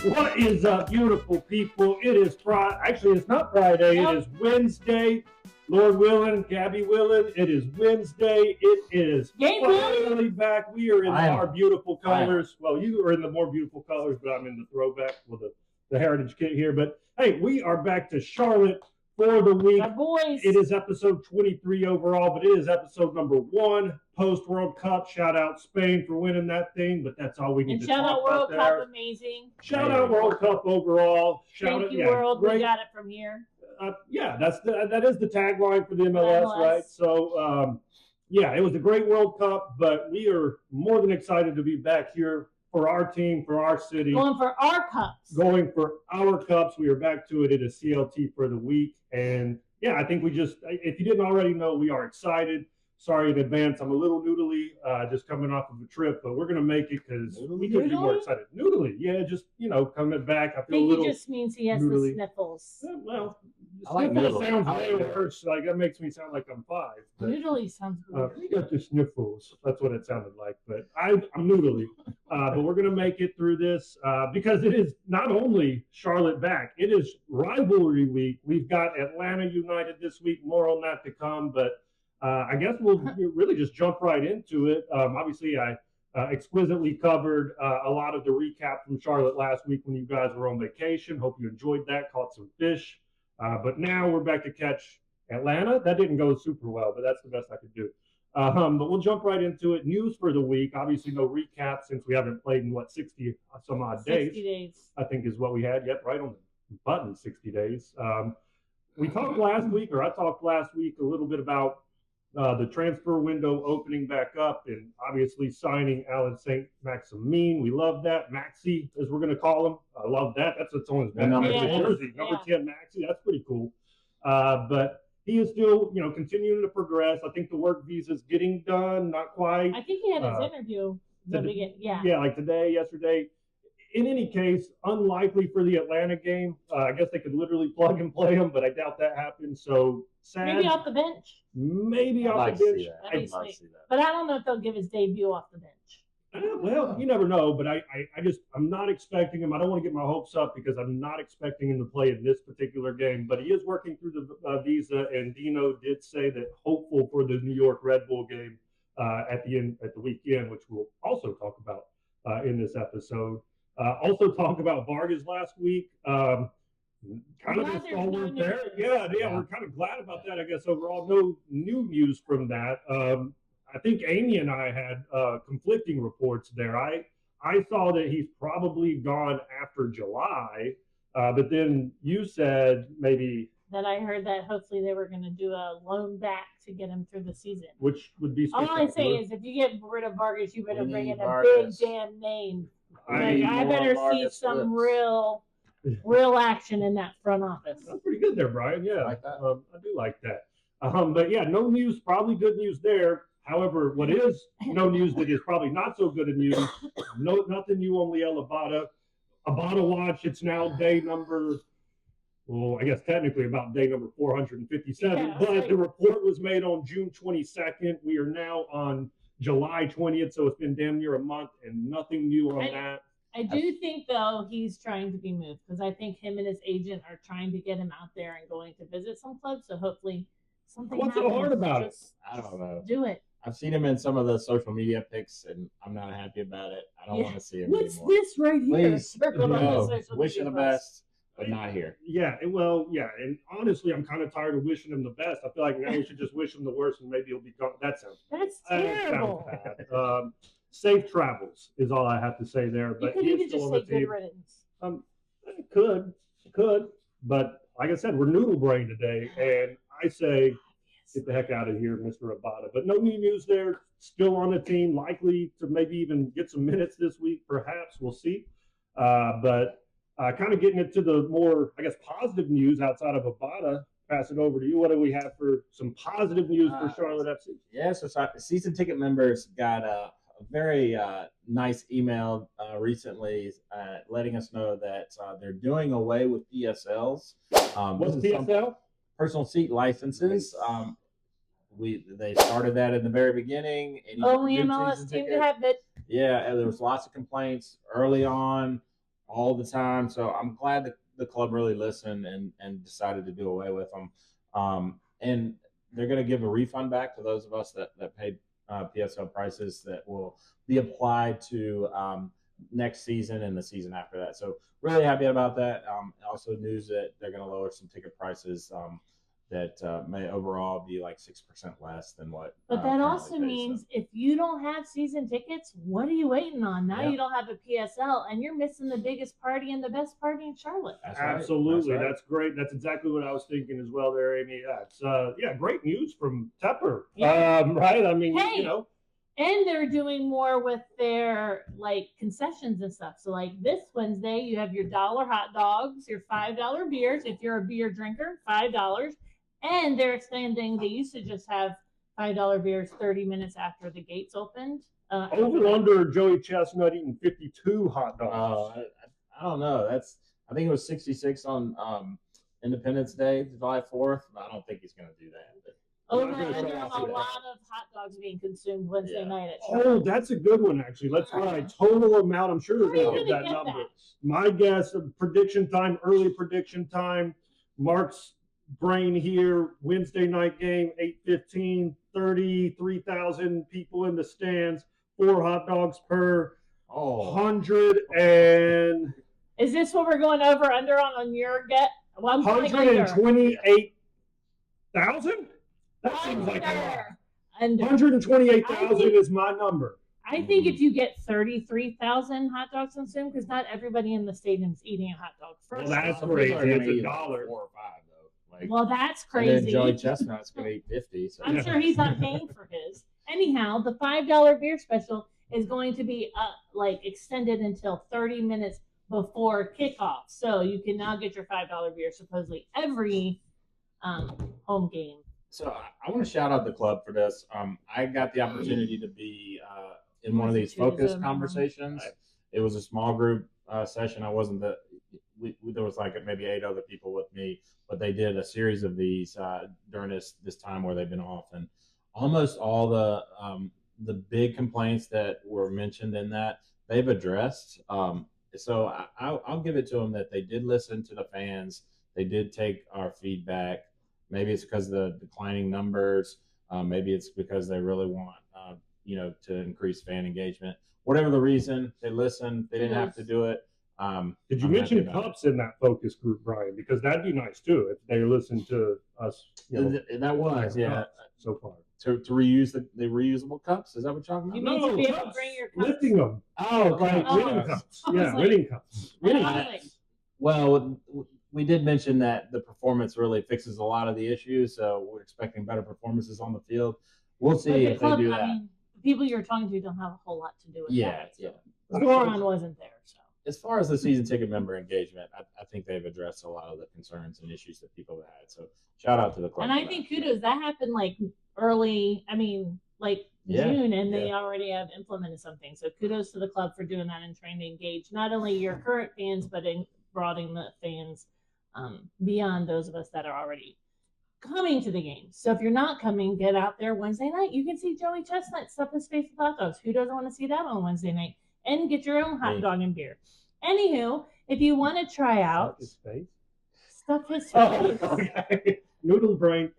What is up, beautiful people? It is Friday. Actually, it's not Friday. It is Wednesday. Lord willing, Gabby willing, it is Wednesday. It is finally back. We are in our beautiful colors. Well, you are in the more beautiful colors, but I'm in the throwback with the heritage kit here. But hey, we are back to Charlotte for the week. Our boys. It is episode 23 overall, but it is episode number 1 post World Cup. Shout out Spain for winning that thing, but that's all we need to talk about. Shout out World Cup, amazing. Shout out World Cup overall. Thank you, World. Great. We got it from here. That is the tagline for the MLS, right? So, it was a great World Cup, but we are more than excited to be back here for our team, for our city. Going for our cups. Going for our cups. We are back to it. It is CLT for the week. And, I think if you didn't already know, we are excited. Sorry in advance. I'm a little noodly, just coming off of a trip, but we're going to make it because we could be more excited. Noodly, just, coming back. I feel a little he just means he has the sniffles. Well, I like noodles. Sounds way worse. Like, that makes me sound like I'm 5. But, noodly sounds good. You got the sniffles. That's what it sounded like. But I'm noodly. But we're going to make it through this because it is not only Charlotte back, it is rivalry week. We've got Atlanta United this week. More on that to come, but I guess we'll really just jump right into it. Obviously, I exquisitely covered a lot of the recap from Charlotte last week when you guys were on vacation. Hope you enjoyed that, caught some fish. But now we're back to catch Atlanta. That didn't go super well, but that's the best I could do. But we'll jump right into it. News for the week. Obviously, no recap since we haven't played in, 60 some odd days. 60 days. I think is what we had. Yep, right on the button, 60 days. I talked last week a little bit about the transfer window opening back up and obviously signing Allan Saint-Maximin. We love that. Maxi, as we're going to call him. I love that. That's what's on his back. Jersey. Number 10 Maxi. That's pretty cool. But he is still, continuing to progress. I think the work visa is getting done. Not quite. I think he had his interview. Like today, yesterday. In any case, unlikely for the Atlanta game. I guess they could literally plug and play him, but I doubt that happens. So sad. Maybe off the bench. I'd see that. But I don't know if they'll give his debut off the bench. Well, you never know. But I'm not expecting him. I don't want to get my hopes up because I'm not expecting him to play in this particular game. But he is working through the visa, and Dino did say that hopeful for the New York Red Bull game at the weekend, which we'll also talk about in this episode. Also talk about Vargas last week. Kind of a stalwart there. Yeah, we're kind of glad about that, I guess, overall. No new news from that. I think Amy and I had conflicting reports there. I saw that he's probably gone after July, but then you said maybe... That I heard that hopefully they were going to do a loan back to get him through the season. Which would be... All I say is if you get rid of Vargas, you better bring in a big damn name. I better see some real action in that front office. That's pretty good there, Brian. Yeah, I do like that. But no news, probably good news there. However, what is no news that is probably not so good news, nothing new on Liel Abada. Abada watch, it's now day number, I guess technically about day number 457, but the report was made on June 22nd. We are now on July 20th, so it's been damn near a month and nothing new on that. I do think, though, he's trying to be moved because I think him and his agent are trying to get him out there and going to visit some clubs, so hopefully something happens. What's so hard about it? I don't know. Do it. I've seen him in some of the social media pics, and I'm not happy about it. I don't want to see him What's anymore. this right here? Please, wish him the best. But not here. And honestly, I'm kind of tired of wishing him the best. I feel like now we should just wish him the worst, and maybe he'll be gone. That's terrible. Bad. Safe travels is all I have to say there. But you could even just say good riddance. Could, but like I said, we're noodle brain today, and I say get the heck out of here, Mr. Abada. But no new news there. Still on the team, likely to maybe even get some minutes this week. Perhaps we'll see. But. Kind of getting into the more, I guess, positive news outside of Abada. Pass it over to you. What do we have for some positive news for Charlotte FC? Yeah, so season ticket members got a very nice email recently letting us know that they're doing away with PSLs. What's PSL? Personal seat licenses. They started that in the very beginning. Only MLS team to have it. Yeah, and there was lots of complaints early on. all the time. So I'm glad that the club really listened and decided to do away with them. And they're going to give a refund back to those of us that paid PSL prices that will be applied to next season and the season after that. So really happy about that. Also news that they're going to lower some ticket prices that may overall be like 6% less than what. But that also means if you don't have season tickets, what are you waiting on? Now you don't have a PSL, and you're missing the biggest party and the best party in Charlotte. Absolutely, that's great. That's exactly what I was thinking as well, there, Amy. That's great news from Tepper. Yeah. Right? I mean, you know. And they're doing more with their like concessions and stuff. So like this Wednesday, you have your $1 hot dogs, your $5 beers. If you're a beer drinker, $5. And they're extending. They used to just have $5 beers 30 minutes after the gates opened. Over under Joey Chestnut eating 52 hot dogs. I don't know. I think it was 66 on Independence Day, July 4th. I don't think he's going to do that. Over under a lot of hot dogs being consumed Wednesday night at Charlotte. Oh, that's a good one, actually. Let's try total amount. I'm sure they're going to get that number. My guess, prediction time, early prediction time, Mark's brain here, Wednesday night game, 8:15, 33,000 people in the stands, 4 hot dogs per 100 and... Is this what we're going over under on your get? 128,000? That seems like a lot. 128,000 is my number. I think if you get 33,000 hot dogs consumed, because not everybody in the stadium is eating a hot dog first. Well, that's crazy. It's $1. 4 or 5 though. Like, well, that's crazy. And then Joey Chestnut's going to eat 50. So. I'm sure he's not paying for his. Anyhow, the $5 beer special is going to be extended until 30 minutes before kickoff. So you can now get your $5 beer supposedly every home game. So I want to shout out the club for this. I got the opportunity to be in one of these focus conversations. It was a small group session. I wasn't there was like maybe 8 other people with me, but they did a series of these during this time where they've been off, and almost all the big complaints that were mentioned in that they've addressed. So I'll give it to them that they did listen to the fans. They did take our feedback. Maybe it's because of the declining numbers. Maybe it's because they really want to increase fan engagement. Whatever the reason, they listened. They didn't have to do it. Did you mention cups in that focus group, Brian? Because that'd be nice too if they listen to us. That was so far to reuse the reusable cups. Is that what you're talking about? You mean to be able to bring your cups? Lifting them. Oh, okay. Winning cups. Yeah, winning cups. Well, we did mention that the performance really fixes a lot of the issues, so we're expecting better performances on the field. We'll see if they do that. I mean, the people you're talking to don't have a whole lot to do with that. Yeah. Goron wasn't there, so. As far as the season ticket member engagement, I think they've addressed a lot of the concerns and issues that people have had. So shout out to the club. And I think kudos. That happened early, June, and they already have implemented something. So kudos to the club for doing that and trying to engage not only your current fans, but in broadening the fans beyond those of us that are already coming to the game. So if you're not coming, get out there Wednesday night. You can see Joey Chestnut stuff his face with hot dogs. Who doesn't want to see that on Wednesday night? And get your own hot dog and beer. Anywho, if you want to try out... Stuff his face. Okay. Noodle brain.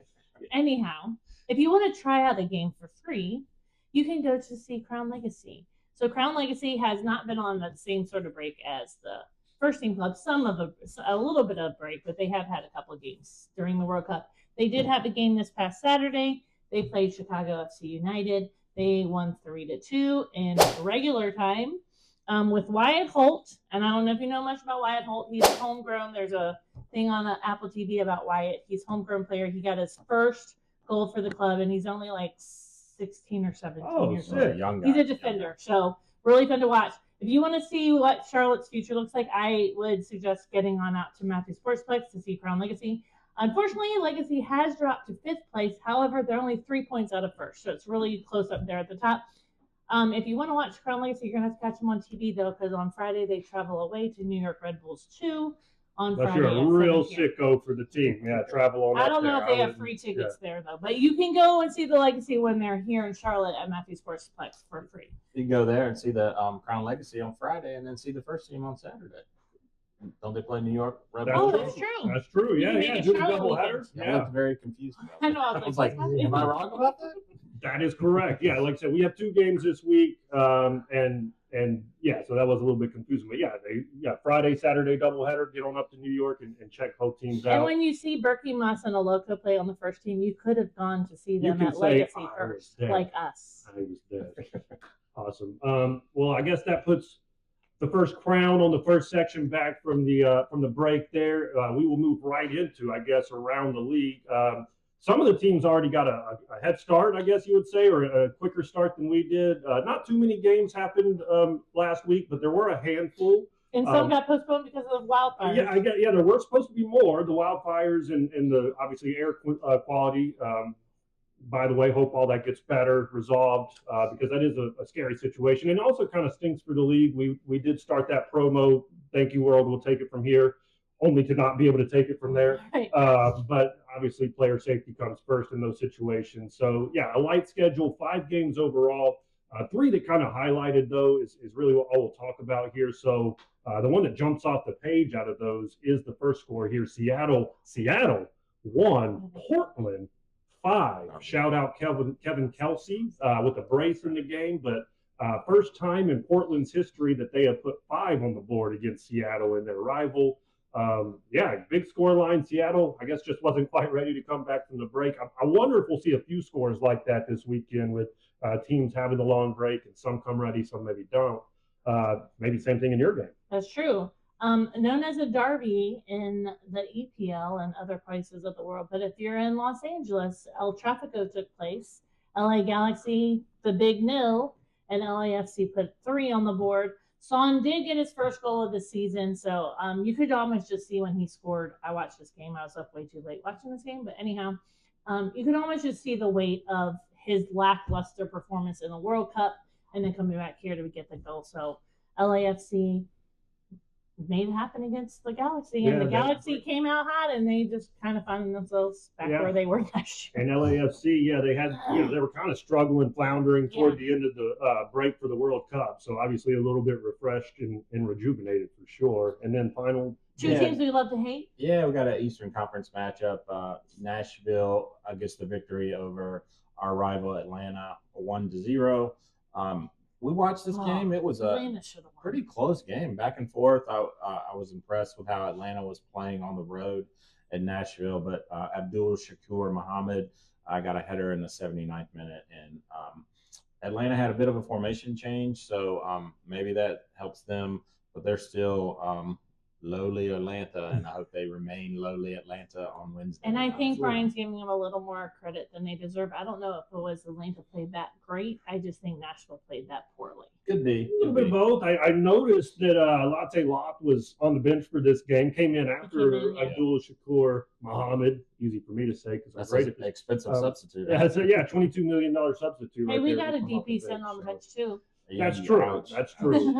Anyhow, if you want to try out a game for free, you can go to see Crown Legacy. So Crown Legacy has not been on the same sort of break as the first team club. A little bit of break, but they have had a couple of games during the World Cup. They did have a game this past Saturday. They played Chicago FC United. They won 3-2 in regular time with Wyatt Holt. And I don't know if you know much about Wyatt Holt. He's homegrown. There's a thing on Apple TV about Wyatt. He's a homegrown player. He got his first goal for the club, and he's only 16 or 17 years old. Young guy. He's a defender. So really fun to watch. If you want to see what Charlotte's future looks like, I would suggest getting on out to Matthews Sportsplex to see Crown Legacy. Unfortunately, Legacy has dropped to 5th place. However, they're only 3 points out of first, so it's really close up there at the top. If you want to watch Crown Legacy, you're going to have to catch them on TV, though, because on Friday they travel away to New York Red Bulls 2 on Friday. You're a real sicko for the team. Yeah, travel on I don't know if they have free tickets there, though. But you can go and see the Legacy when they're here in Charlotte at Matthews Sportsplex for free. You can go there and see the Crown Legacy on Friday and then see the first team on Saturday. Don't they play New York? Red Oh, Bulls? that's true. That's true. You Yeah, can make yeah. a Do the Charlotte doubleheader. weekend. I Yeah. looked very confused about I that. know. I was like, I was like, am I wrong about that? That is correct. Yeah, like I said, we have 2 games this week, and yeah, so that was a little bit confusing. But yeah, Friday, Saturday doubleheader. Get on up to New York and check both teams out. And when you see Berkey Moss and Aloka play on the first team, you could have gone to see You them can at say, Legacy "I was first, there." like us. I was there. Awesome. Well, I guess that puts the first crown on the first section back from the break there. We will move right into, I guess, around the league. Some of the teams already got a head start, I guess you would say, or a quicker start than we did. Not too many games happened last week, but there were a handful. And some got postponed because of wildfires. Yeah, there were supposed to be more. The wildfires and the obviously air quality. By the way, hope all that gets better, resolved, because that is a scary situation. And also kind of stinks for the league. We did start that promo, thank you world, we'll take it from here, only to not be able to take it from there. Right. But obviously player safety comes first in those situations. So yeah, a light schedule, 5 games overall. 3 that kind of highlighted though is really what all we'll talk about here. So the one that jumps off the page out of those is the first score here. Seattle 1, Portland 5. Shout out Kevin Kelsey with a brace in the game, but first time in Portland's history that they have put 5 on the board against Seattle in their rival. Big score line. Seattle, I guess, just wasn't quite ready to come back from the break. I wonder if we'll see a few scores like that this weekend with teams having the long break and some come ready, some maybe don't. Maybe same thing in your game. That's true. Known as a derby in the EPL and other places of the world. But if you're in Los Angeles, El Tráfico took place. LA Galaxy, the big nil, and LAFC put 3 on the board. Son did get his first goal of the season, so you could almost just see when he scored. I watched this game. I was up way too late watching this game, but anyhow, you could almost just see the weight of his lackluster performance in the World Cup and then coming back here to get the goal. So LAFC made it happen against the Galaxy, and the Galaxy came out hot, and they just kind of found themselves back where they were last year. And LAFC, they had, they were kind of struggling, floundering toward the end of the break for the World Cup. So obviously a little bit refreshed and rejuvenated for sure. And then final 2 teams we love to hate. Yeah, we got an Eastern Conference matchup. Nashville gets the victory over our rival Atlanta, 1-0. We watched this game. It was a pretty close game, back and forth. I was impressed with how Atlanta was playing on the road in Nashville, but Abdul Shakur Muhammad got a header in the 79th minute, and Atlanta had a bit of a formation change, so maybe that helps them, but they're still lowly Atlanta, and I hope they remain lowly Atlanta on Wednesday. And I think Brian's giving them a little more credit than they deserve. I don't know if it was Atlanta played that great. I just think Nashville played that poorly. Could be. A little bit of both. I noticed that Latte Locke was on the bench for this game. Came in after Abdul Shakur Muhammad. Easy for me to say because that's I'm great an expensive substitute. $22 million substitute. Hey, we got a DP sitting on the bench too. That's true. Ouch. That's true.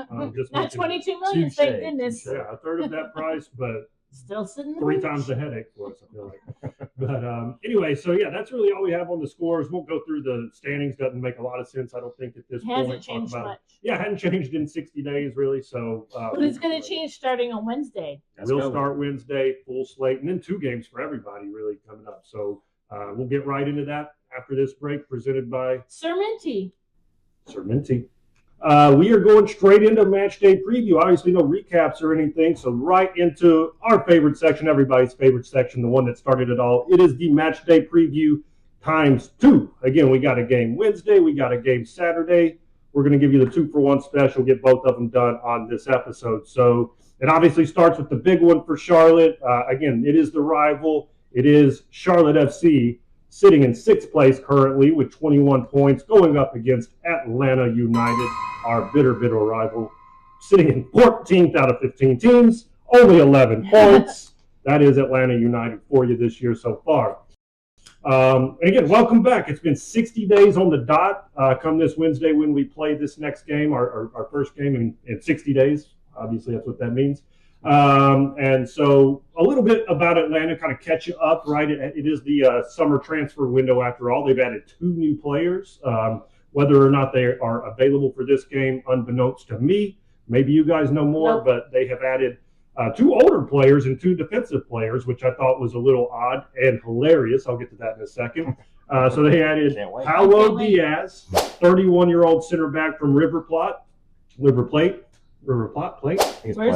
Not 22 million, thank goodness. Yeah, a third of that price, but still sitting 3 times the headache for us, I feel like. But anyway, so yeah, that's really all we have on the scores. We'll go through the standings. Doesn't make a lot of sense, I don't think, at this point. Hasn't changed much. Yeah, it hadn't changed in 60 days, really. So, but it's going to change starting on Wednesday. We'll start Wednesday, full slate, and then 2 games for everybody really coming up. So we'll get right into that after this break, presented by Serminti. We are going straight into match day preview. Obviously, no recaps or anything. So right into our favorite section, everybody's favorite section, the one that started it all. It is the match day preview times 2. Again, we got a game Wednesday. We got a game Saturday. We're going to give you the 2-for-1 special, get both of them done on this episode. So it obviously starts with the big one for Charlotte. Again, it is the rival. It is Charlotte FC, sitting in 6th place currently with 21 points, going up against Atlanta United, our bitter rival, sitting in 14th out of 15 teams, only 11 points. That is Atlanta United for you this year so far. And again, welcome back. It's been 60 days on the dot come this Wednesday when we play this next game, our first game in 60 days. Obviously, that's what that means. And so a little bit about Atlanta, kind of catch you up, right? It is the summer transfer window after all. They've added 2 new players. Whether or not they are available for this game, unbeknownst to me. Maybe you guys know more, but they have added 2 older players and 2 defensive players, which I thought was a little odd and hilarious. I'll get to that in a second. So they added Paulo Diaz, 31-year-old center back from River Plate. Where's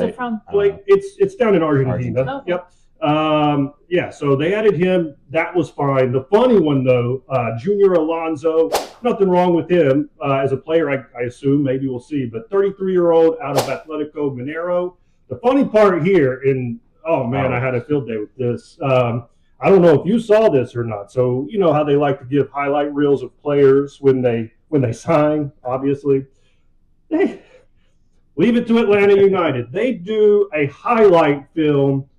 it from? It's down in Argentina. Okay. Yep. So they added him. That was fine. The funny one, though, Junior Alonso, nothing wrong with him as a player, I assume. Maybe we'll see. But 33-year-old out of Atletico Mineiro. The funny part here, I had a field day with this. I don't know if you saw this or not. So you know how they like to give highlight reels of players when they sign, obviously. Leave it to Atlanta United. They do a highlight film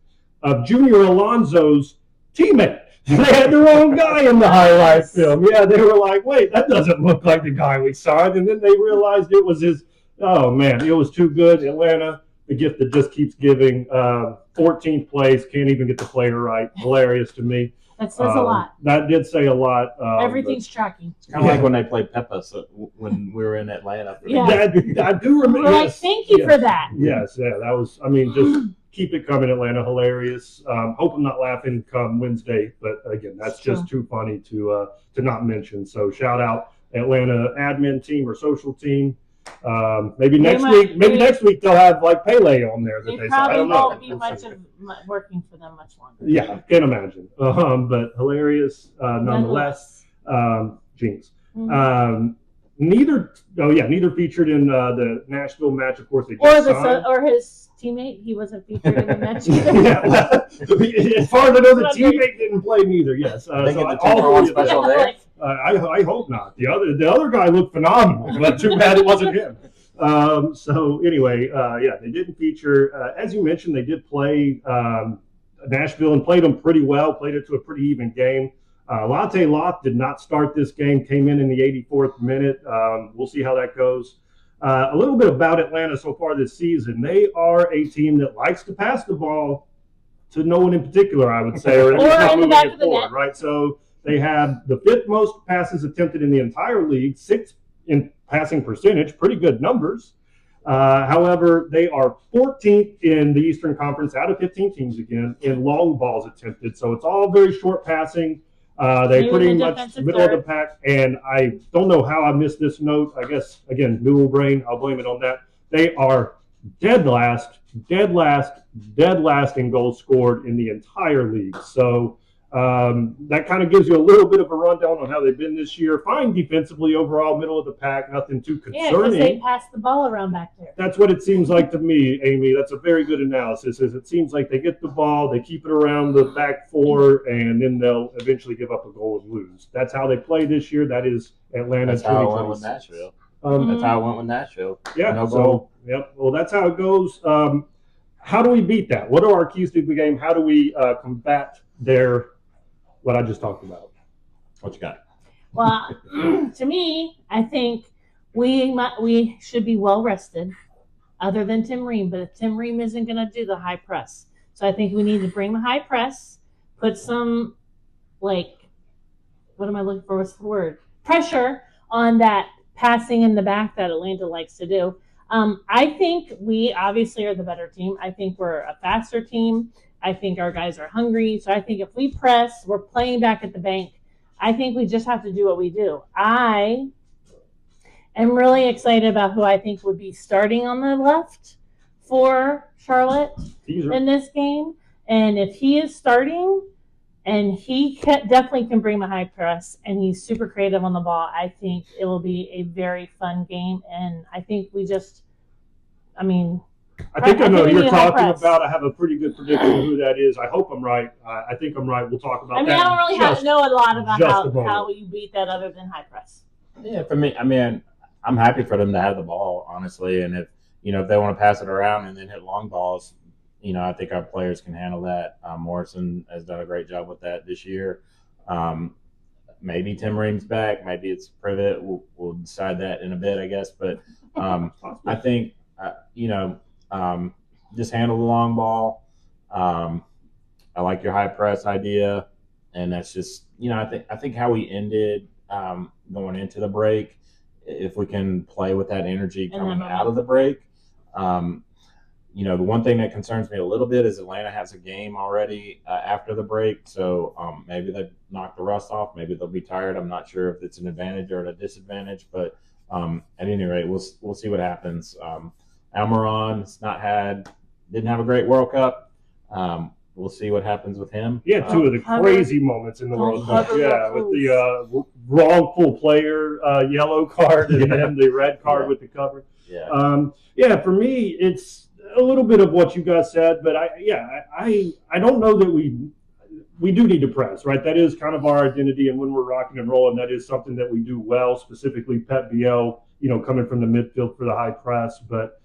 of Junior Alonso's teammate. They had the wrong guy in the highlight film. Yeah, they were like, wait, that doesn't look like the guy we signed. And then they realized it was his. Oh, man, it was too good. Atlanta, the gift that just keeps giving. 14th place, can't even get the player right. Hilarious to me. That says a lot. That did say a lot. Everything's tracking. It's kind of like when they played Peppa when we were in Atlanta. I do remember. We're like, thank you for that. Yes, yeah, that was, just keep it coming, Atlanta. Hilarious. Hope I'm not laughing come Wednesday, but again, that's just too funny to not mention. So shout out Atlanta admin team or social team. Maybe next week they'll have like Pele on there. They probably won't be working for them much longer. Yeah, can't imagine. But hilarious nonetheless. Jinx. Mm-hmm. Neither featured in the Nashville match. Of course, they just signed. Or his teammate. He wasn't featured in the match. As far as I know, the teammate didn't play neither. Yes, they get the 2-for-1 special there. I hope not. The other guy looked phenomenal, but too bad it wasn't him. So anyway, they didn't feature. As you mentioned, they did play Nashville and played them pretty well. Played it to a pretty even game. Latte Loth did not start this game. Came in the 84th minute. We'll see how that goes. A little bit about Atlanta so far this season. They are a team that likes to pass the ball to no one in particular, I would say, or in the back of the net. Right? So they have the 5th most passes attempted in the entire league, 6th in passing percentage, pretty good numbers. However, they are 14th in the Eastern Conference out of 15 teams again in long balls attempted. So it's all very short passing. They pretty much middle of the pack, and I don't know how I missed this note. I guess, again, noodle brain, I'll blame it on that. They are dead last in goals scored in the entire league. So that kind of gives you a little bit of a rundown on how they've been this year. Fine defensively overall, middle of the pack, nothing too concerning. Yeah, because they pass the ball around back there. That's what it seems like to me, Amy. That's a very good analysis. It seems like they get the ball, they keep it around the back 4, and then they'll eventually give up a goal and lose. That's how they play this year. That is Atlanta's. That's how it went with Nashville. That's how it went with Nashville. Yeah. No goal. Yep. Well, that's how it goes. How do we beat that? What are our keys to the game? How do we combat what I just talked about? What you got? Well, to me, I think we should be well rested, other than Tim Ream. But if Tim Ream isn't going to do the high press, so I think we need to bring the high press, put some what am I looking for? What's the word? Pressure on that passing in the back that Atlanta likes to do. I think we obviously are the better team. I think we're a faster team. I think our guys are hungry. So I think if we press, we're playing back at the bank. I think we just have to do what we do. I am really excited about who I think would be starting on the left for Charlotte in this game. And if he is starting, and he definitely can bring the high press, and he's super creative on the ball, I think it will be a very fun game. And I think I think I know who you're talking about. I have a pretty good prediction of who that is. I hope I'm right. I think I'm right. We'll talk about that. I don't really know a lot about how you beat that other than high press. Yeah, for me, I'm happy for them to have the ball, honestly. And if they want to pass it around and then hit long balls, I think our players can handle that. Morrison has done a great job with that this year. Maybe Tim Ream's back. Maybe it's Privet. We'll decide that in a bit, I guess. But I think, just handle the long ball. I like your high press idea. And that's just, I think how we ended going into the break, if we can play with that energy coming out of the break, the one thing that concerns me a little bit is Atlanta has a game already after the break, so maybe they knock the rust off. Maybe they'll be tired. I'm not sure if it's an advantage or a disadvantage, but at any rate, we'll see what happens. Almiron's didn't have a great World Cup. We'll see what happens with him. Yeah, two of the crazy moments in the World Cup. Yeah, with the wrongful player yellow card and then the red card with the cover. Yeah. For me, it's a little bit of what you guys said, but I don't know that we do need to press, right? That is kind of our identity, and when we're rocking and rolling, that is something that we do well. Specifically, Pep Biel, coming from the midfield for the high press, but.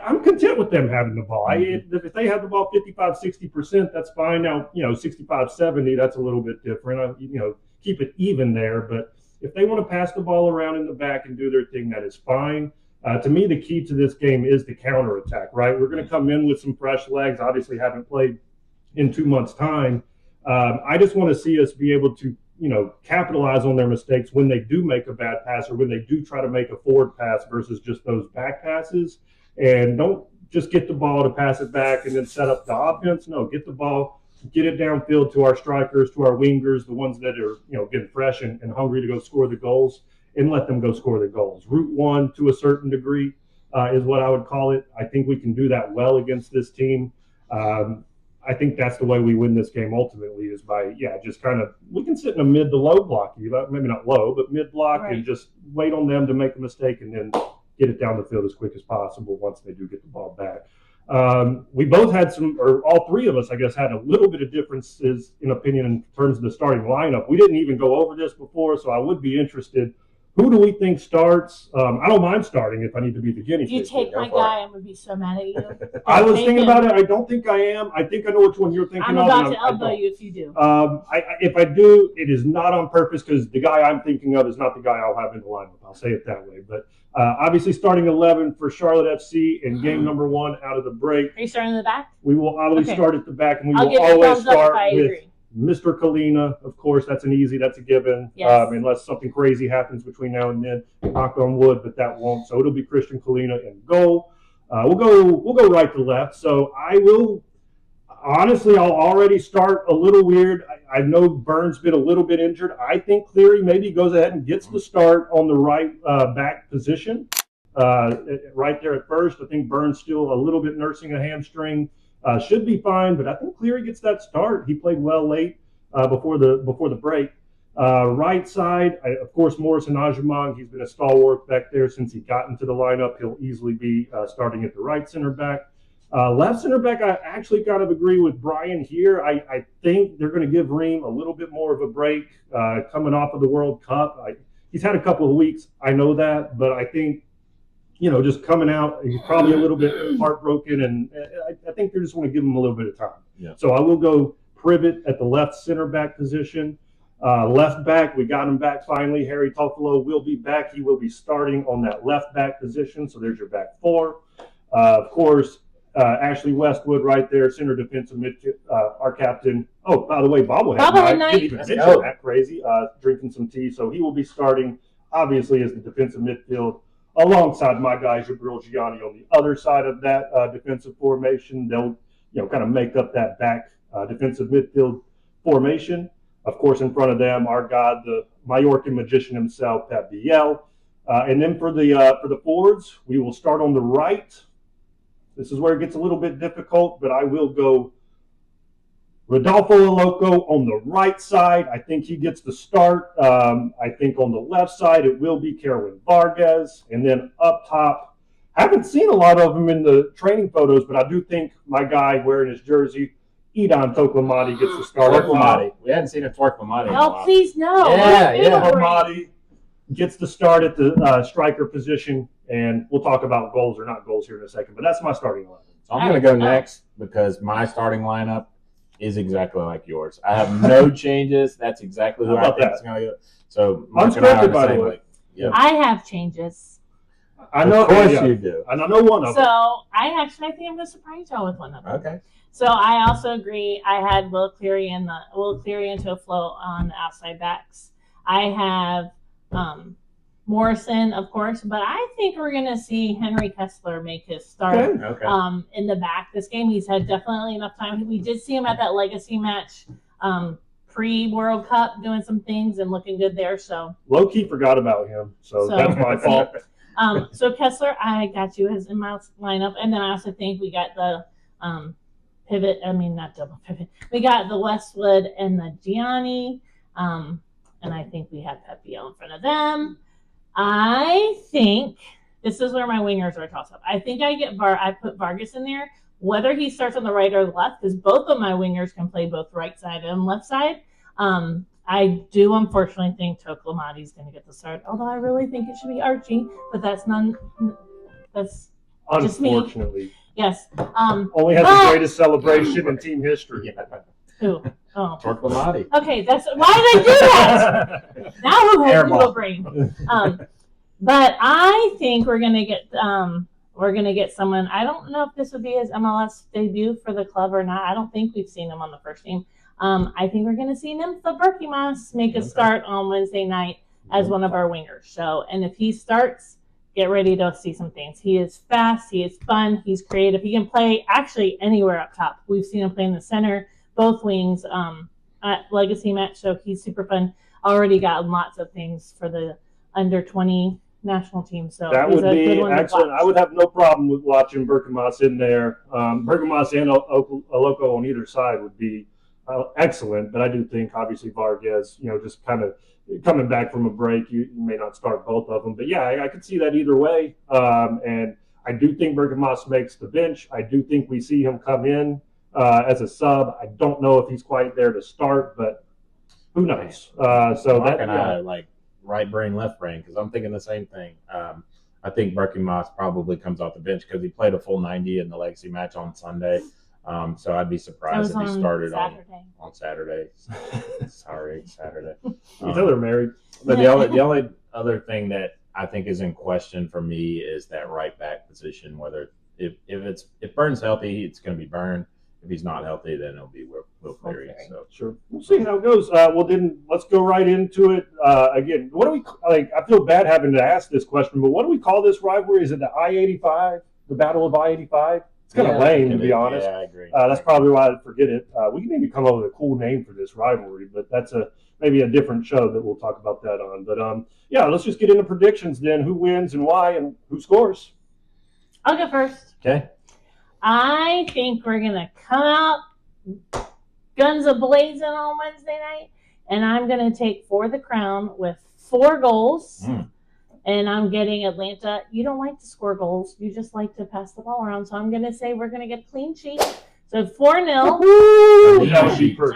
I'm content with them having the ball. If they have the ball 55, 60%, that's fine. Now, 65, 70, that's a little bit different. Keep it even there. But if they want to pass the ball around in the back and do their thing, that is fine. To me, the key to this game is the counterattack, right? We're going to come in with some fresh legs. Obviously, haven't played in 2 months' time. I just want to see us be able to, capitalize on their mistakes when they do make a bad pass or when they do try to make a forward pass versus just those back passes. And don't just get the ball to pass it back and then set up the offense. No, get the ball, get it downfield to our strikers, to our wingers, the ones that are, getting fresh and hungry to go score the goals, and let them go score the goals. Route one, to a certain degree, is what I would call it. I think we can do that well against this team. I think that's the way we win this game ultimately is by, just kind of, we can sit in a mid to low block, maybe not low, but mid block, and just wait on them to make a mistake and then get it down the field as quick as possible once they do get the ball back. We both had all three of us, I guess, had a little bit of differences in opinion in terms of the starting lineup. We didn't even go over this before, so I would be interested. Who do we think starts? I don't mind starting if I need to be the guinea pig. If you take my guy, I'm going to be so mad at you. I was thinking about it. I don't think I am. I think I know which one you're thinking I'm of. about to elbow you if you do. If I do, it is not on purpose because the guy I'm thinking of is not the guy I'll have in the lineup. I'll say it that way. But obviously starting 11 for Charlotte FC in game number 1 out of the break. Are you starting in the back? We will always start at the back, and we I'll will give you always thumbs up start if I with agree. Mr. Kalina, of course, that's a given. Yes. Unless something crazy happens between now and then, knock on wood, but that won't. So it'll be Christian Kalina in goal. We'll go right to left. So I will, honestly, I'll already start a little weird. I know Burns been a little bit injured. I think Cleary maybe goes ahead and gets the start on the right back position. Right there at first. I think Burns still a little bit nursing a hamstring. Should be fine, but I think Cleary gets that start. He played well late before the break. Right side, of course, Morrison Ajimong. He's been a stalwart back there since he got into the lineup. He'll easily be starting at the right center back. Left center back, I actually kind of agree with Brian here. I think they're going to give Ream a little bit more of a break coming off of the World Cup. He's had a couple of weeks, I know that, but I think just coming out, he's probably a little bit heartbroken, and I think they just want to give him a little bit of time. Yeah. So I will go Privet at the left center back position. Left back, we got him back finally. Harry Toffolo will be back. He will be starting on that left back position. So there's your back four. Of course, Ashley Westwood right there, center defensive midfield, our captain. Oh, by the way, Bobblehead Night. Didn't even mention that. Crazy. Drinking some tea. So he will be starting, obviously, as the defensive midfield alongside my guy, Jabril Gianni, on the other side of that defensive formation. They'll, kind of make up that back defensive midfield formation. Of course, in front of them, our God, the Mallorcan magician himself, Pep Liel. And then for the forwards, we will start on the right. This is where it gets a little bit difficult, but I will go Rodolfo Aloco on the right side. I think he gets the start. I think on the left side, it will be Kerwin Vargas. And then up top, haven't seen a lot of them in the training photos, but I do think my guy wearing his jersey, Idan Toklamati, gets the start. Toklamati. We hadn't seen a Toklamati in a while. Oh, please, no. Yeah. Toklamati gets the start at the striker position, and we'll talk about goals or not goals here in a second, but that's my starting lineup. So I'm going to go next because my starting lineup is exactly like yours. I have no changes. That's exactly who I think is going to go. So unscripted, by the way. I have changes. I know. Of course you do. And I know one of them. So I think I'm going to surprise y'all with one of them. Okay. So I also agree. I had Will Cleary and Toflo on the outside backs. I have Morrison, of course, but I think we're going to see Henry Kessler make his start Okay. in the back this game. He's had definitely enough time. We did see him at that legacy match pre-World Cup doing some things and looking good there. So low-key forgot about him, so that's my fault. So Kessler, I got you as in my lineup. And then I also think we got the pivot. I mean, not double pivot. We got the Westwood and the Gianni. And I think we have Pepio in front of them. I think this is where my wingers are tossed up. I think I put Vargas in there, whether he starts on the right or the left, because both of my wingers can play both right side and left side. I do unfortunately think Toklamati's going to get the start, although I really think it should be Archie, but that's just me. Unfortunately. Yes. Only has the greatest celebration in team history. Who? Oh. Torquemadi. Okay, that's why did I do that? Now who has a brain? But I think we're gonna get someone. I don't know if this would be his MLS debut for the club or not. I don't think we've seen him on the first team. I think we're gonna see Nympha Berkemans make a start on Wednesday night as one of our wingers. So, and if he starts, get ready to see some things. He is fast. He is fun. He's creative. He can play actually anywhere up top. We've seen him play in the center, both wings at Legacy match. So he's super fun. Already got lots of things for the under 20 national team. So that would be excellent. I would have no problem with watching Berkemans in there. Berkemans and Oloko on either side would be excellent. But I do think obviously Vargas, just kind of coming back from a break, you may not start both of them. But yeah, I could see that either way. And I do think Berkemans makes the bench. I do think we see him come in as a sub. I don't know if he's quite there to start, but who knows? Like right brain, left brain, because I'm thinking the same thing. I think Berkemans probably comes off the bench because he played a full 90 in the Legacy match on Sunday. So I'd be surprised if he started on Saturday. Sorry, Saturday. They're married. But the only other thing that I think is in question for me is that right back position. Whether if Burns healthy, it's going to be Burn. If he's not healthy, then it'll be Will Cleary. Okay. So sure, we'll see how it goes. Well, then let's go right into it. Again, what do we like? I feel bad having to ask this question, but what do we call this rivalry? Is it the I-85, the Battle of I-85? It's kind of lame, to be honest. Yeah, I agree. That's probably why I forget it. We can maybe come up with a cool name for this rivalry, but that's maybe a different show that we'll talk about that on. But yeah, let's just get into predictions then. Who wins and why, and who scores? I'll go first. Okay. I think we're gonna come out guns a-blazing on Wednesday night, and I'm gonna take for the crown with 4 goals. And I'm getting Atlanta. You don't like to score goals. You just like to pass the ball around. So I'm going to say we're going to get a clean sheet. So 4-0.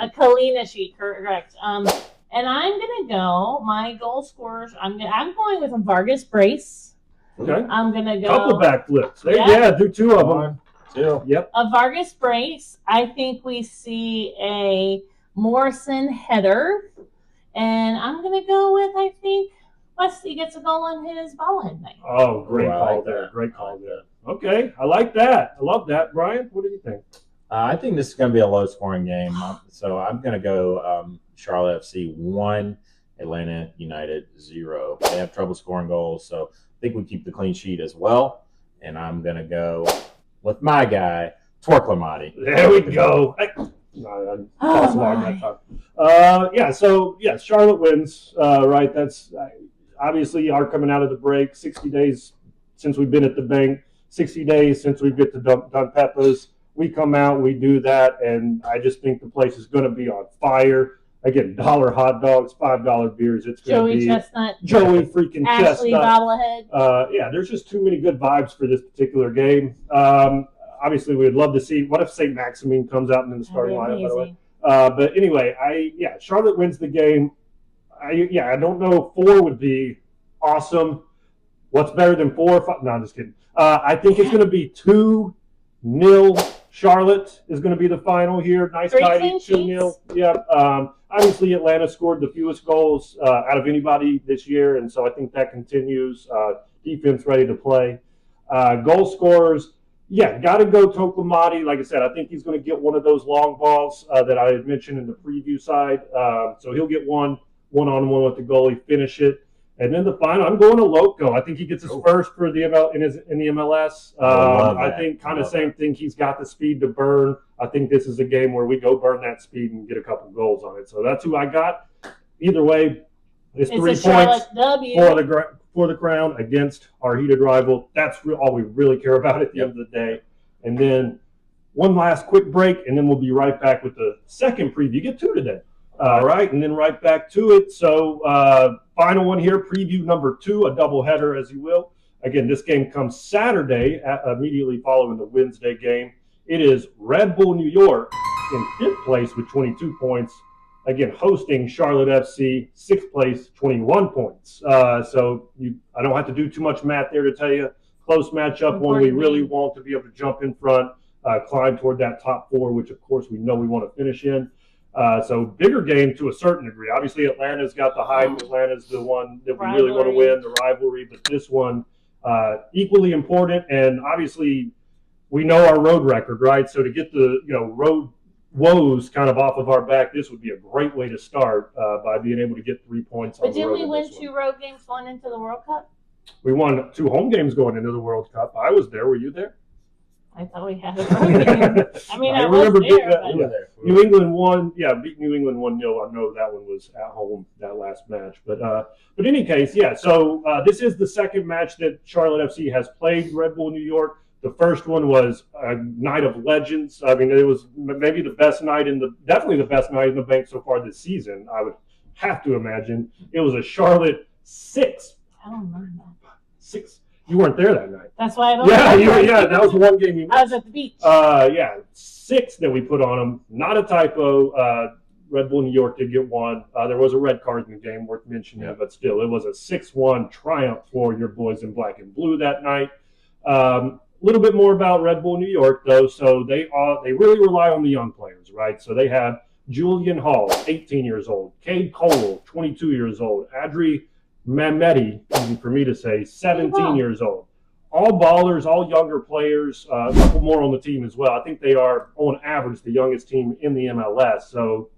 A Kalina sheet, correct. And I'm going to go, my goal scorers, I'm going with a Vargas brace. Okay. I'm going to go. Couple backflips. Yeah, do 2 of them. 2. Yep. A Vargas brace. I think we see a Morrison header. And I'm going to go with, I think, Westy gets a goal on his bobblehead night. Oh, great call there. Great call there. Okay, I like that. I love that. Brian, what do you think? I think this is going to be a low-scoring game. So I'm going to go Charlotte FC 1, Atlanta United 0. They have trouble scoring goals, so I think we keep the clean sheet as well. And I'm going to go with my guy, Torquemadi. There we go. Charlotte wins. Right, that's obviously our coming out of the break. 60 days since we've been at the bank. 60 days since we get to Don Peppa's. We come out, we do that, and I just think the place is going to be on fire. Again, $1 hot dogs, $5 beers. It's going to be Chestnut, Joey freaking Ashley Chestnut. bobblehead. There's just too many good vibes for this particular game. Obviously, we'd love to see. What if Saint-Maximin comes out in the starting lineup? By the way. But anyway, Charlotte wins the game. I don't know. 4 would be awesome. What's better than 4? 5? No, I'm just kidding. I think it's going to be 2-0. Charlotte is going to be the final here. Nice, tidy 2-0. Yeah. Obviously, Atlanta scored the fewest goals out of anybody this year, and so I think that continues. Defense ready to play. Goal scorers. Yeah, got to go Toklamati. Like I said, I think he's going to get one of those long balls that I had mentioned in the preview side. So he'll get one-on-one with the goalie, finish it. And then the final, I'm going to Loco. I think he gets his first for the in the MLS. I think kind of same thing. He's got the speed to burn. I think this is a game where we go burn that speed and get a couple goals on it. So that's who I got. Either way, it's 3 points for the crown against our heated rival. That's all we really care about at the end of the day. And then one last quick break, and then we'll be right back with the second preview. You get 2 today. All right, and then right back to it. So final one here, preview number 2, a doubleheader, as you will. Again, this game comes Saturday, immediately following the Wednesday game. It is Red Bull New York in 5th place with 22 points. Again, hosting Charlotte FC, 6th place, 21 points. So I don't have to do too much math there to tell you. Close matchup, one we really want to be able to jump in front, climb toward that top 4, which, of course, we know we want to finish in. So bigger game to a certain degree. Obviously, Atlanta's got the hype. Atlanta's the one that we really want to win, the rivalry. But this one, equally important. And obviously, we know our road record, right? So to get the road woes kind of off of our back, this would be a great way to start by being able to get 3 points on the road. But didn't we win 2 road games going into the World Cup? We won 2 home games going into the World Cup. I was there. Were you there? I thought we had a road game. I mean, I remember was there. New England won. Yeah, beat New England 1-0. I know that one was at home, that last match. But in any case, yeah. So this is the second match that Charlotte FC has played Red Bull New York. The first one was a night of legends. I mean, it was maybe definitely the best night in the bank so far this season. I would have to imagine. It was a Charlotte 6. I don't remember that. 6. You weren't there that night. That's why I don't Yeah, that was one game you missed. I was at the beach. 6 that we put on them. Not a typo. Red Bull New York did get 1. There was a red card in the game, worth mentioning, but still, it was a 6-1 triumph for your boys in black and blue that night. A little bit more about Red Bull New York, though. So they really rely on the young players, right? So they have Julian Hall, 18 years old. Cade Cole, 22 years old. Adri Mamedi, easy for me to say, 17 years old. All ballers, all younger players, a couple more on the team as well. I think they are, on average, the youngest team in the MLS. So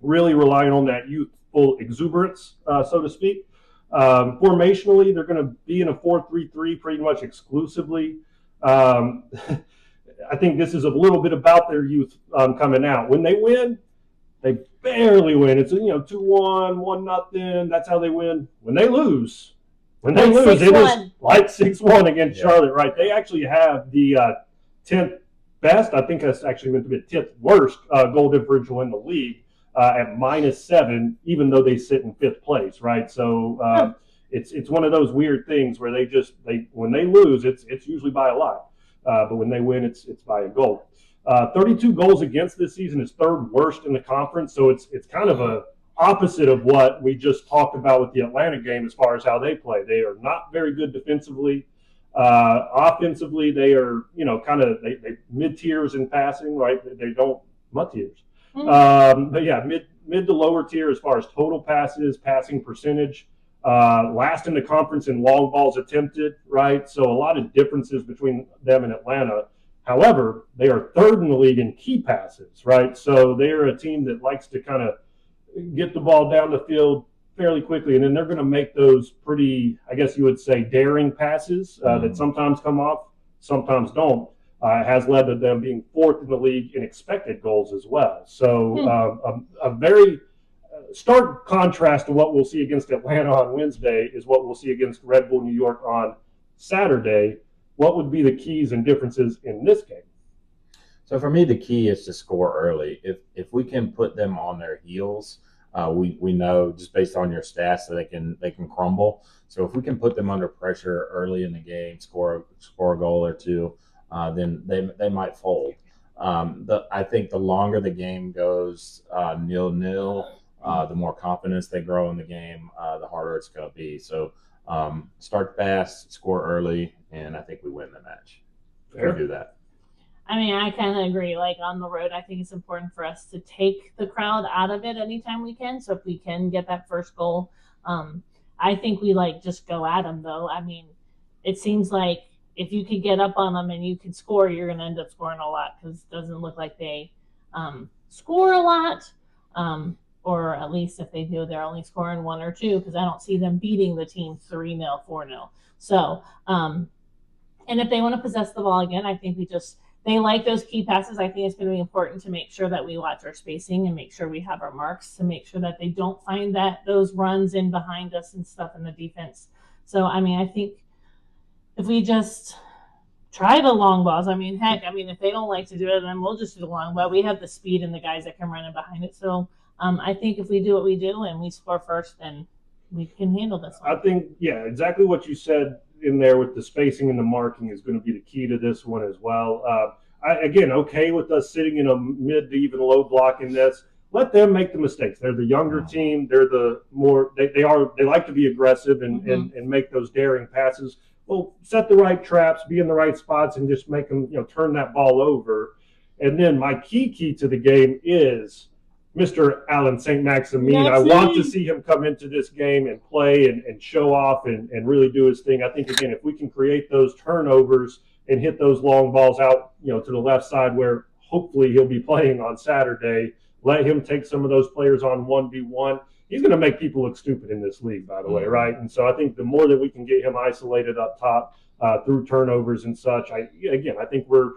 really relying on that youthful exuberance, so to speak. Formationally, they're going to be in a 4-3-3 pretty much exclusively. I think this is a little bit about their youth coming out. When they win, they barely win. It's 2-1, 1-0. That's how they win. When they lose, it is like 6-1 against Charlotte, right? They actually have the 10th best. I think that's actually meant to be the 10th worst goal differential in the league at -7, even though they sit in 5th place, right? So it's one of those weird things where when they lose, it's usually by a lot, but when they win, it's by a goal. 32 goals against this season is 3rd worst in the conference, so it's kind of a opposite of what we just talked about with the Atlanta game as far as how they play. They are not very good defensively. Offensively, they are kind of they mid-tiers in passing, right? They don't mud-tiers. But yeah, mid to lower tier as far as total passes, passing percentage. Last in the conference in long balls attempted, right? So a lot of differences between them and Atlanta. However, they are 3rd in the league in key passes, right? So they are a team that likes to kind of get the ball down the field fairly quickly, and then they're going to make those pretty, I guess you would say, daring passes that sometimes come off, sometimes don't. Has led to them being 4th in the league in expected goals as well. So a very stark contrast to what we'll see against Atlanta on Wednesday is what we'll see against Red Bull New York on Saturday. What would be the keys and differences in this game? So for me, the key is to score early. If we can put them on their heels, we know just based on your stats that they can crumble. So if we can put them under pressure early in the game, score a goal or 2, then they might fold. I think the longer the game goes 0-0, the more confidence they grow in the game, the harder it's going to be. So start fast, score early, and I think we win the match. Fair. We do that. I mean, I kind of agree. Like on the road, I think it's important for us to take the crowd out of it anytime we can. So if we can get that first goal, I think we just go at them though. I mean, it seems like if you could get up on them and you can score, you're going to end up scoring a lot because it doesn't look like they score a lot. or at least if they do, they're only scoring 1 or 2 because I don't see them beating the team 3-0, 4-0. So, and if they want to possess the ball again, I think they like those key passes. I think it's going to be important to make sure that we watch our spacing and make sure we have our marks to make sure that they don't find those runs in behind us and stuff in the defense. So, I mean, I think if we just try the long balls, I mean, heck, if they don't like to do it, then we'll just do the long ball. We have the speed and the guys that can run in behind it. So I think if we do what we do and we score first, then we can handle this one. I think, yeah, exactly what you said in there with the spacing and the marking is going to be the key to this one as well. Again, okay with us sitting in a mid to even low block in this. Let them make the mistakes. They're the younger team. They're the more they like to be aggressive and make those daring passes. Well, set the right traps, be in the right spots, and just make them turn that ball over. And then my key to the game is Mr. Allan Saint-Maximin. I want to see him come into this game and play and show off and really do his thing. I think, again, if we can create those turnovers and hit those long balls out, to the left side where hopefully he'll be playing on Saturday, let him take some of those players on 1v1. He's going to make people look stupid in this league, by the way, right? And so I think the more that we can get him isolated up top through turnovers and such, I think we're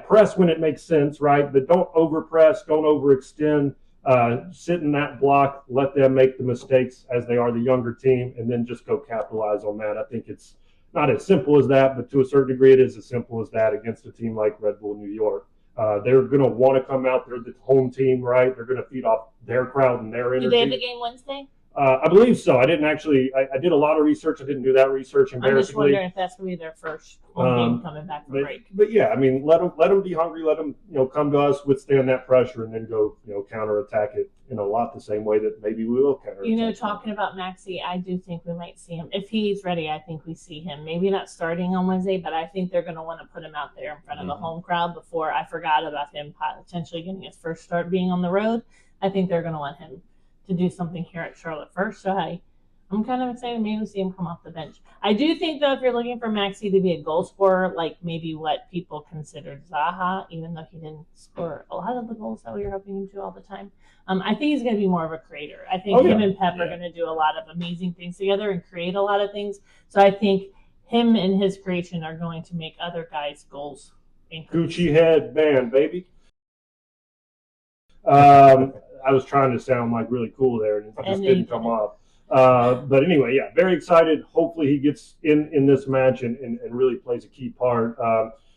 press when it makes sense, right? But don't overpress, don't overextend. Sit in that block, let them make the mistakes as they are the younger team, and then just go capitalize on that. I think it's not as simple as that, but to a certain degree, it is as simple as that against a team like Red Bull New York. They're going to want to come out. They're the home team, right? They're going to feed off their crowd and their energy. Do they have the game Wednesday? I believe so. I didn't actually. I did a lot of research. I didn't do that research. I'm just wondering if that's going to be their first home game coming back from break. But yeah, let them be hungry. Let them come to us, withstand that pressure, and then go counterattack it in a lot the same way that maybe we will counterattack. Talking about Maxi, I do think we might see him if he's ready. I think we see him. Maybe not starting on Wednesday, but I think they're going to want to put him out there in front of the home crowd. Before I forgot about him potentially getting his first start being on the road. I think they're going to want him to do something here at Charlotte first. So I'm kind of excited maybe to see him come off the bench. I do think, though, if you're looking for Maxi to be a goal scorer, like maybe what people considered Zaha, even though he didn't score a lot of the goals that we were hoping him to all the time, I think he's going to be more of a creator. I think him and Pep are going to do a lot of amazing things together and create a lot of things. So I think him and his creation are going to make other guys' goals increase. Gucci headband, baby. I was trying to sound like really cool there, and it just didn't come off. But anyway, very excited. Hopefully he gets in this match and really plays a key part.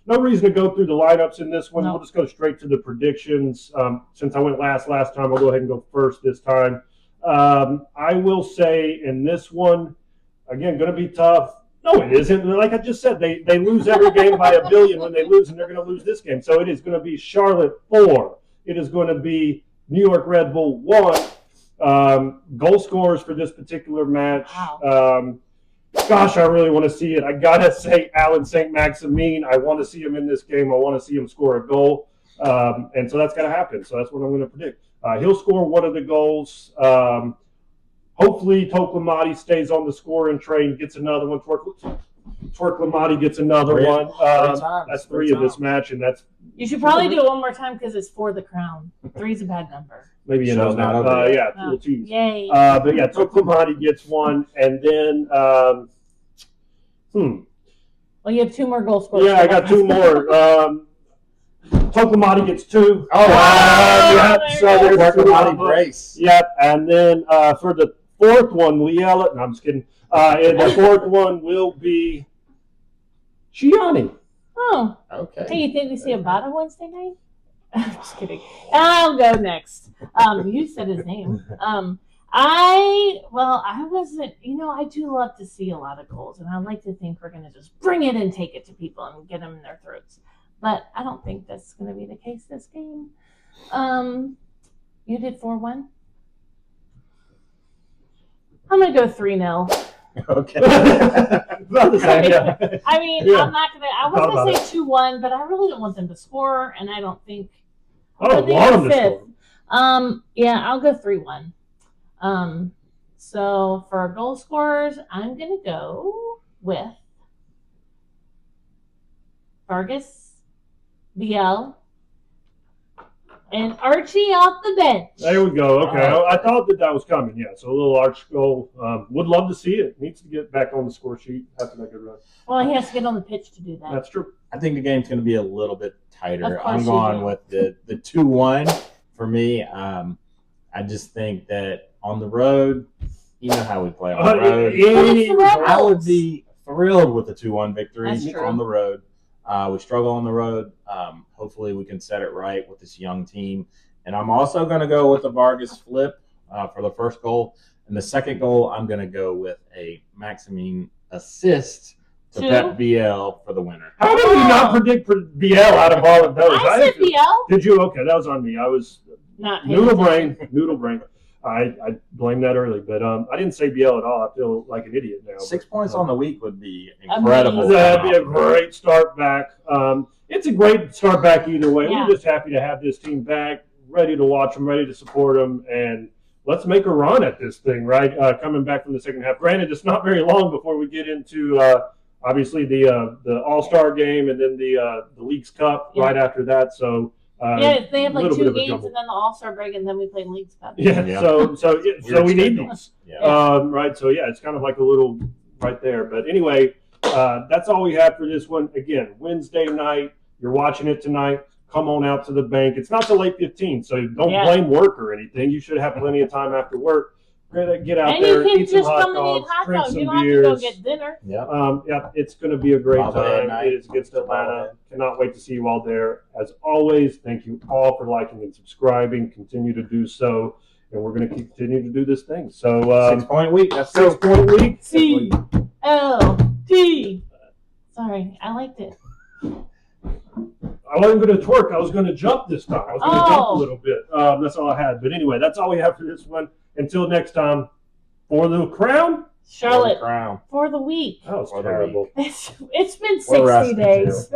No reason to go through the lineups in this one. No. We'll just go straight to the predictions. Since I went last time, I'll go ahead and go first this time. I will say in this one, again, going to be tough. No, it isn't. Like I just said, they lose every game by a billion when they lose, and they're going to lose this game. So it is going to be Charlotte 4. It is going to be New York Red Bull 1. Goal scorers for this particular match. Wow. Gosh, I really want to see it. I got to say Allan Saint-Maximin. I want to see him in this game. I want to see him score a goal. And so that's going to happen. So that's what I'm going to predict. He'll score one of the goals. Hopefully, Toklamati stays on the scoring train, gets another one. Twerklamati gets another one. That's three of this match, and that's. You should probably do it one more time because it's for the crown. 3's a bad number. Maybe you know that. Oh, yay. But yeah, Toklamati gets one, and then Well, you have 2 more goal scorers. Yeah, I got 2 more. Toklamati gets 2. Oh wow! So there's Toklamati brace. Yep, and then for the 4th one, Liel. No, I'm just kidding. And the 4th one will be Gianni. Oh, okay. Hey, you think we see Abada Wednesday night? I'm just kidding. I'll go next. You said his name. I wasn't, I do love to see a lot of goals, and I like to think we're going to just bring it and take it to people and get them in their throats. But I don't think that's going to be the case this game. You did 4-1? I'm going to go 3-0. Okay. About the same, yeah. I'm not going to, I was going to say 2-1, but I really don't want them to score, and I don't think. I don't want them to score. I'll go 3-1. So for goal scorers, I'm going to go with Vargas, Liel, And Archie off the bench. There we go. Okay, I thought that was coming. Yeah, so a little arch goal. Would love to see it. Needs to get back on the score sheet. Have to make a run. Well, he has to get on the pitch to do that. That's true. I think the game's going to be a little bit tighter. Of course I'm you going do. with the 2-1 for me. I just think that on the road, you know how we play on the road. I would be thrilled with a 2-1 victory That's true. on the road. We struggle on the road. Hopefully we can set it right with this young team. And I'm also going to go with a Vargas flip for the first goal. And the second goal, I'm going to go with a Maximin assist to Pep BL for the winner. How did we not predict BL out of all of those? I said BL. Did you? Okay, that was on me. I was Not noodle brain. I blamed that early, but I didn't say BL at all. I feel like an idiot now. 6 points on the week would be incredible. That'd be a great start back. It's a great start back either way. Yeah. We're just happy to have this team back, ready to watch them, ready to support them, and let's make a run at this thing, right? Coming back from the second half. Granted, it's not very long before we get into obviously the All-Star game and then the Leagues Cup right after that. So they have like 2 games and then the All-Star break and then we play Leagues Cup. Yeah. So we need these. Yeah. Right. So yeah, it's kind of like a little right there. But anyway, that's all we have for this one. Again, Wednesday night. You're watching it tonight. Come on out to the bank. It's not till 8:15, so don't blame work or anything. You should have plenty of time after work. Get out and there, you can eat some just hot come and eat dogs, hot drink dogs. some You don't beers. have to go get dinner. Yeah. It's going to be a great Abada time. It is against Atlanta. Cannot wait to see you all there. As always, thank you all for liking and subscribing. Continue to do so, and we're going to continue to do this thing. So 6 point week. That's 6 point week. CLT. Sorry, I liked it. I wasn't going to twerk. I was going to jump this time. I was going to jump a little bit. That's all I had. But anyway, that's all we have for this one. Until next time, for the crown. Charlotte, crown for the week. That was For the terrible. It's been We're 60 days.